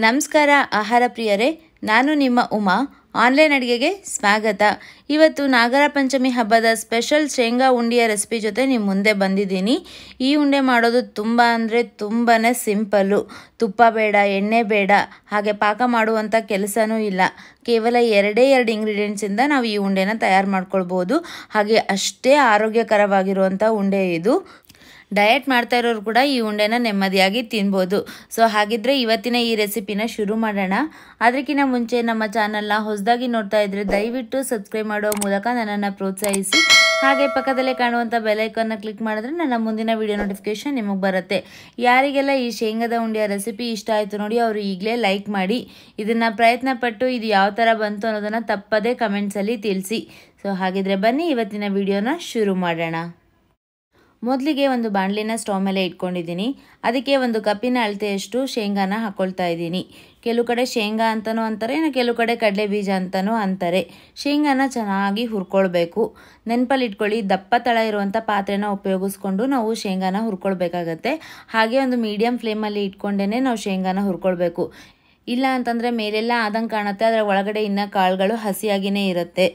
ನಮಸ್ಕಾರ ಆಹಾರ ಪ್ರಿಯರೇ, ನಾನು ನಿಮ್ಮ ಉಮಾ. ಆನ್ಲೈನ್ ಅಡುಗೆಗೆ ಸ್ವಾಗತ. ಇವತ್ತು ನಾಗರ ಪಂಚಮಿ ಹಬ್ಬದ ಸ್ಪೆಷಲ್ ಶೇಂಗಾ ಉಂಡೆಯ ರೆಸಿಪಿ ಜೊತೆ ನಿಮ್ಮ ಮುಂದೆ ಬಂದಿದ್ದೀನಿ. ಈ ಉಂಡೆ ಮಾಡೋದು ತುಂಬ ಅಂದರೆ ತುಂಬಾ ಸಿಂಪಲ್ಲು. ತುಪ್ಪ ಬೇಡ, ಎಣ್ಣೆ ಬೇಡ, ಹಾಗೆ ಪಾಕ ಮಾಡುವಂಥ ಕೆಲಸನೂ ಇಲ್ಲ. ಕೇವಲ ಎರಡು ಇಂಗ್ರೀಡಿಯೆಂಟ್ಸಿಂದ ನಾವು ಈ ಉಂಡೆನ ತಯಾರು ಮಾಡ್ಕೊಳ್ಬೋದು. ಹಾಗೆ ಅಷ್ಟೇ ಆರೋಗ್ಯಕರವಾಗಿರುವಂಥ ಉಂಡೆ ಇದು. ಡಯಟ್ ಮಾಡ್ತಾ ಇರೋರು ಕೂಡ ಈ ಉಂಡೆನ ನೆಮ್ಮದಿಯಾಗಿ ತಿನ್ಬೋದು. ಸೊ ಹಾಗಿದ್ರೆ ಇವತ್ತಿನ ಈ ರೆಸಿಪಿನ ಶುರು ಮಾಡೋಣ. ಅದಕ್ಕಿಂತ ಮುಂಚೆ ನಮ್ಮ ಚಾನಲ್ನ ಹೊಸದಾಗಿ ನೋಡ್ತಾ ಇದ್ರೆ ದಯವಿಟ್ಟು ಸಬ್ಸ್ಕ್ರೈಬ್ ಮಾಡೋ ಮೂಲಕ ನನ್ನನ್ನು ಪ್ರೋತ್ಸಾಹಿಸಿ. ಹಾಗೆ ಪಕ್ಕದಲ್ಲೇ ಕಾಣುವಂಥ ಬೆಲ್ ಐಕಾನ್ನ ಕ್ಲಿಕ್ ಮಾಡಿದ್ರೆ ನನ್ನ ಮುಂದಿನ ವಿಡಿಯೋ ನೋಟಿಫಿಕೇಶನ್ ನಿಮಗೆ ಬರುತ್ತೆ. ಯಾರಿಗೆಲ್ಲ ಈ ಶೇಂಗಾದ ಉಂಡೆಯ ರೆಸಿಪಿ ಇಷ್ಟ ಆಯಿತು ನೋಡಿ, ಅವರು ಈಗಲೇ ಲೈಕ್ ಮಾಡಿ. ಇದನ್ನು ಪ್ರಯತ್ನ ಪಟ್ಟು ಇದು ಯಾವ ಥರ ಬಂತು ಅನ್ನೋದನ್ನು ತಪ್ಪದೇ ಕಮೆಂಟ್ಸಲ್ಲಿ ತಿಳಿಸಿ. ಸೊ ಹಾಗಿದ್ರೆ ಬನ್ನಿ ಇವತ್ತಿನ ವಿಡಿಯೋನ ಶುರು ಮಾಡೋಣ. ಮೊದಲಿಗೆ ಒಂದು ಬಾಣಲಿನ ಸ್ಟವ್ ಮೇಲೆ ಇಟ್ಕೊಂಡಿದ್ದೀನಿ. ಅದಕ್ಕೆ ಒಂದು ಕಪ್ಪಿನ ಅಳತೆಯಷ್ಟು ಶೇಂಗಾನ ಹಾಕ್ಕೊಳ್ತಾ ಇದ್ದೀನಿ. ಕೆಲವು ಕಡೆ ಶೇಂಗಾ ಅಂತಲೂ ಅಂತಾರೆ, ಕೆಲವು ಕಡೆ ಕಡಲೆ ಬೀಜ ಅಂತಲೂ ಅಂತಾರೆ. ಶೇಂಗಾನ ಚೆನ್ನಾಗಿ ಹುರ್ಕೊಳ್ಬೇಕು. ನೆನಪಲ್ಲಿ ಇಟ್ಕೊಳ್ಳಿ, ದಪ್ಪ ತಳ ಇರುವಂಥ ಪಾತ್ರೆನ ಉಪಯೋಗಿಸ್ಕೊಂಡು ನಾವು ಶೇಂಗಾನ ಹುರ್ಕೊಳ್ಬೇಕಾಗತ್ತೆ. ಹಾಗೆ ಒಂದು ಮೀಡಿಯಮ್ ಫ್ಲೇಮಲ್ಲಿ ಇಟ್ಕೊಂಡೇ ನಾವು ಶೇಂಗಾನ ಹುರ್ಕೊಳ್ಬೇಕು. ಇಲ್ಲ ಅಂತಂದರೆ ಮೇಲೆಲ್ಲ ಆದಂಗೆ ಕಾಣುತ್ತೆ, ಅದರ ಒಳಗಡೆ ಇನ್ನು ಕಾಳುಗಳು ಹಸಿಯಾಗಿಯೇ ಇರುತ್ತೆ.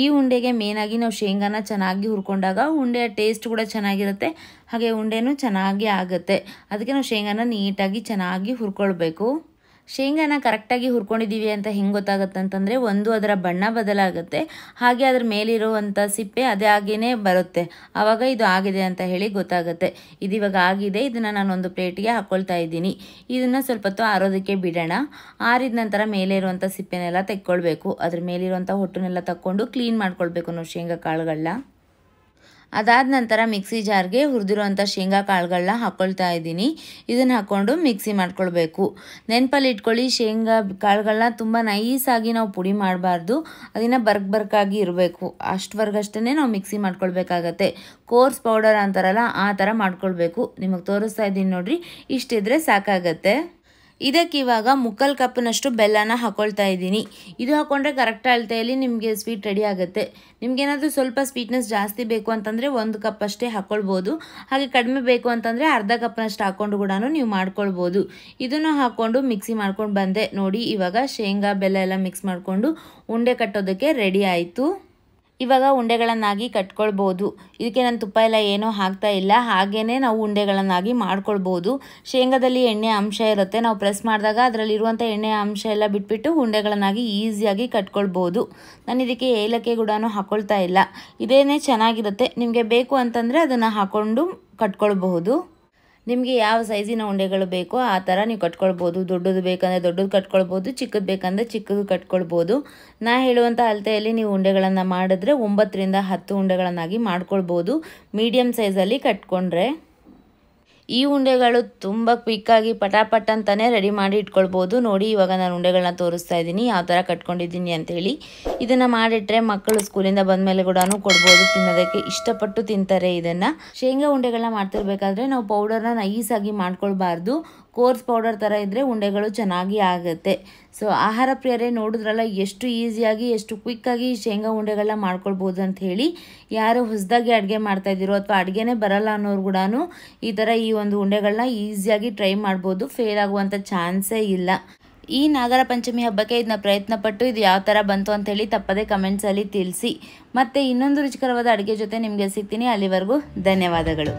ಈ ಉಂಡೆಗೆ ಮೇನಾಗಿ ನಾವು ಶೇಂಗಾನ ಚೆನ್ನಾಗಿ ಹುರ್ಕೊಂಡಾಗ ಉಂಡೆಯ ಟೇಸ್ಟ್ ಕೂಡ ಚೆನ್ನಾಗಿರುತ್ತೆ, ಹಾಗೆ ಉಂಡೆನೂ ಚೆನ್ನಾಗಿ ಆಗುತ್ತೆ. ಅದಕ್ಕೆ ನಾವು ಶೇಂಗಾನ ನೀಟಾಗಿ ಚೆನ್ನಾಗಿ ಹುರ್ಕೊಳ್ಬೇಕು. ಶೇಂಗಾನ ಕರೆಕ್ಟಾಗಿ ಹುರ್ಕೊಂಡಿದ್ದೀವಿ ಅಂತ ಹೆಂಗೆ ಗೊತ್ತಾಗುತ್ತೆ ಅಂತಂದರೆ, ಒಂದು ಅದರ ಬಣ್ಣ ಬದಲಾಗುತ್ತೆ, ಹಾಗೆ ಅದ್ರ ಮೇಲಿರುವಂಥ ಸಿಪ್ಪೆ ಅದೇ ಆಗೇ ಬರುತ್ತೆ. ಆವಾಗ ಇದು ಆಗಿದೆ ಅಂತ ಹೇಳಿ ಗೊತ್ತಾಗುತ್ತೆ. ಇದು ಇವಾಗ ಆಗಿದೆ. ಇದನ್ನು ನಾನೊಂದು ಪ್ಲೇಟಿಗೆ ಹಾಕ್ಕೊಳ್ತಾ ಇದ್ದೀನಿ. ಇದನ್ನು ಸ್ವಲ್ಪ ಹೊತ್ತು ಆರೋದಕ್ಕೆ ಬಿಡೋಣ. ಆರಿದ ನಂತರ ಮೇಲೆ ಇರುವಂಥ ಸಿಪ್ಪೆನೆಲ್ಲ ತೆಕ್ಕೊಳ್ಬೇಕು. ಅದ್ರ ಮೇಲಿರುವಂಥ ಹೊಟ್ಟನ್ನೆಲ್ಲ ತಕ್ಕೊಂಡು ಕ್ಲೀನ್ ಮಾಡ್ಕೊಳ್ಬೇಕು ನಾವು ಶೇಂಗಾ ಕಾಳುಗಳನ್ನ. ಅದಾದ ನಂತರ ಮಿಕ್ಸಿ ಜಾರ್ಗೆ ಹುರಿದಿರುವಂಥ ಶೇಂಗಾ ಕಾಳುಗಳನ್ನ ಹಾಕ್ಕೊಳ್ತಾ ಇದ್ದೀನಿ. ಇದನ್ನು ಹಾಕ್ಕೊಂಡು ಮಿಕ್ಸಿ ಮಾಡ್ಕೊಳ್ಬೇಕು. ನೆನಪಲ್ಲಿ ಇಟ್ಕೊಳ್ಳಿ, ಶೇಂಗಾ ಕಾಳುಗಳನ್ನ ತುಂಬ ನೈಸಾಗಿ ನಾವು ಪುಡಿ ಮಾಡಬಾರ್ದು. ಅದನ್ನು ಬರ್ಕಾಗಿ ಇರಬೇಕು. ಅಷ್ಟವರೆಗಷ್ಟೇ ನಾವು ಮಿಕ್ಸಿ ಮಾಡ್ಕೊಳ್ಬೇಕಾಗತ್ತೆ. ಕೋರ್ಸ್ ಪೌಡರ್ ಅಂತಾರಲ್ಲ, ಆ ಥರ ಮಾಡ್ಕೊಳ್ಬೇಕು. ನಿಮಗೆ ತೋರಿಸ್ತಾ ಇದ್ದೀನಿ ನೋಡ್ರಿ, ಇಷ್ಟಿದ್ರೆ ಸಾಕಾಗತ್ತೆ. ಇದಕ್ಕೆ ಇವಾಗ 3/4 ಕಪ್ನಷ್ಟು ಬೆಲ್ಲನ ಹಾಕ್ಕೊಳ್ತಾ ಇದ್ದೀನಿ. ಇದು ಹಾಕ್ಕೊಂಡ್ರೆ ಕರೆಕ್ಟ್ ಅಳತೆಯಲ್ಲಿ ನಿಮಗೆ ಸ್ವೀಟ್ ರೆಡಿ ಆಗುತ್ತೆ. ನಿಮಗೇನಾದರೂ ಸ್ವಲ್ಪ ಸ್ವೀಟ್ನೆಸ್ ಜಾಸ್ತಿ ಬೇಕು ಅಂತಂದರೆ 1 ಕಪ್ ಅಷ್ಟೇ ಹಾಕ್ಕೊಳ್ಬೋದು. ಹಾಗೆ ಕಡಿಮೆ ಬೇಕು ಅಂತಂದರೆ ಅರ್ಧ ಕಪ್ನಷ್ಟು ಹಾಕ್ಕೊಂಡು ಕೂಡ ನೀವು ಮಾಡ್ಕೊಳ್ಬೋದು. ಇದನ್ನು ಹಾಕ್ಕೊಂಡು ಮಿಕ್ಸಿ ಮಾಡ್ಕೊಂಡು ಬಂದೆ ನೋಡಿ. ಇವಾಗ ಶೇಂಗಾ ಬೆಲ್ಲ ಎಲ್ಲ ಮಿಕ್ಸ್ ಮಾಡಿಕೊಂಡು ಉಂಡೆ ಕಟ್ಟೋದಕ್ಕೆ ರೆಡಿ ಆಯಿತು. ಇವಾಗ ಉಂಡೆಗಳನ್ನಾಗಿ ಕಟ್ಕೊಳ್ಬೋದು. ಇದಕ್ಕೆ ನಾನು ತುಪ್ಪ ಎಲ್ಲ ಏನೂ ಹಾಕ್ತಾ ಇಲ್ಲ, ಹಾಗೇ ನಾವು ಉಂಡೆಗಳನ್ನಾಗಿ ಮಾಡ್ಕೊಳ್ಬೋದು. ಶೇಂಗಾದಲ್ಲಿ ಎಣ್ಣೆ ಅಂಶ ಇರುತ್ತೆ, ನಾವು ಪ್ರೆಸ್ ಮಾಡಿದಾಗ ಅದರಲ್ಲಿರುವಂಥ ಎಣ್ಣೆ ಅಂಶ ಎಲ್ಲ ಬಿಟ್ಬಿಟ್ಟು ಉಂಡೆಗಳನ್ನಾಗಿ ಈಸಿಯಾಗಿ ಕಟ್ಕೊಳ್ಬೋದು. ನಾನು ಇದಕ್ಕೆ ಏಲಕ್ಕಿ ಕೂಡ ಹಾಕ್ಕೊಳ್ತಾ ಇಲ್ಲ. ಇದೇನೇ ಚೆನ್ನಾಗಿರುತ್ತೆ. ನಿಮಗೆ ಬೇಕು ಅಂತಂದರೆ ಅದನ್ನು ಹಾಕ್ಕೊಂಡು ಕಟ್ಕೊಳ್ಬಹುದು. ನಿಮಗೆ ಯಾವ ಸೈಜಿನ ಉಂಡೆಗಳು ಬೇಕೋ ಆ ಥರ ನೀವು ಕಟ್ಕೊಳ್ಬೋದು. ದೊಡ್ಡದು ಬೇಕಂದರೆ ದೊಡ್ಡದು ಕಟ್ಕೊಳ್ಬೋದು, ಚಿಕ್ಕದು ಬೇಕಂದರೆ ಚಿಕ್ಕದು ಕಟ್ಕೊಳ್ಬೋದು. ನಾ ಹೇಳುವಂಥ ಅಳತೆಯಲ್ಲಿ ನೀವು ಉಂಡೆಗಳನ್ನು ಮಾಡಿದ್ರೆ 9 ರಿಂದ 10 ಉಂಡೆಗಳನ್ನಾಗಿ ಮಾಡ್ಕೊಳ್ಬೋದು, ಮೀಡಿಯಮ್ ಸೈಜಲ್ಲಿ ಕಟ್ಕೊಂಡ್ರೆ. ಈ ಉಂಡೆಗಳು ತುಂಬ ಕ್ವಿಕ್ಕಾಗಿ ಪಟಾಪಟ್ ಅಂತಲೇ ರೆಡಿ ಮಾಡಿ ಇಟ್ಕೊಳ್ಬೋದು. ನೋಡಿ ಇವಾಗ ನಾನು ಉಂಡೆಗಳನ್ನ ತೋರಿಸ್ತಾ ಇದ್ದೀನಿ ಯಾವ ಥರ ಕಟ್ಕೊಂಡಿದ್ದೀನಿ ಅಂಥೇಳಿ. ಇದನ್ನು ಮಾಡಿಟ್ರೆ ಮಕ್ಕಳು ಸ್ಕೂಲಿಂದ ಬಂದಮೇಲೆ ಕೂಡ ಕೊಡ್ಬೋದು, ತಿನ್ನೋದಕ್ಕೆ ಇಷ್ಟಪಟ್ಟು ತಿಂತಾರೆ ಇದನ್ನು. ಶೇಂಗಾ ಉಂಡೆಗಳನ್ನ ಮಾಡ್ತಿರ್ಬೇಕಾದ್ರೆ ನಾವು ಪೌಡರ್ನ ನೈಸಾಗಿ ಮಾಡ್ಕೊಳ್ಬಾರ್ದು. ಕೋರ್ಸ್ ಪೌಡರ್ ಥರ ಇದ್ದರೆ ಉಂಡೆಗಳು ಚೆನ್ನಾಗಿ ಆಗುತ್ತೆ. ಸೊ ಆಹಾರ ಪ್ರಿಯರೇ, ನೋಡಿದ್ರಲ್ಲ ಎಷ್ಟು ಈಸಿಯಾಗಿ ಎಷ್ಟು ಕ್ವಿಕ್ಕಾಗಿ ಶೇಂಗಾ ಉಂಡೆಗಳನ್ನ ಮಾಡ್ಕೊಳ್ಬೋದು ಅಂತ ಹೇಳಿ. ಯಾರು ಹೊಸದಾಗಿ ಅಡುಗೆ ಮಾಡ್ತಾಯಿದ್ದೀರೋ ಅಥವಾ ಅಡುಗೆನೇ ಬರಲ್ಲ ಅನ್ನೋರು ಕೂಡ ಈ ಥರ ಈ ಒಂದು ಉಂಡೆಗಳನ್ನ ಈಸಿಯಾಗಿ ಟ್ರೈ ಮಾಡ್ಬೋದು. ಫೇಲ್ ಆಗುವಂಥ ಚಾನ್ಸೇ ಇಲ್ಲ. ಈ ನಾಗರ ಪಂಚಮಿ ಹಬ್ಬಕ್ಕೆ ಇದನ್ನ ಪ್ರಯತ್ನ ಪಟ್ಟು ಇದು ಯಾವ ಥರ ಬಂತು ಅಂಥೇಳಿ ತಪ್ಪದೇ ಕಮೆಂಟ್ಸಲ್ಲಿ ತಿಳಿಸಿ. ಮತ್ತು ಇನ್ನೊಂದು ರುಚಿಕರವಾದ ಅಡುಗೆ ಜೊತೆ ನಿಮಗೆ ಸಿಗ್ತೀನಿ. ಅಲ್ಲಿವರೆಗೂ ಧನ್ಯವಾದಗಳು.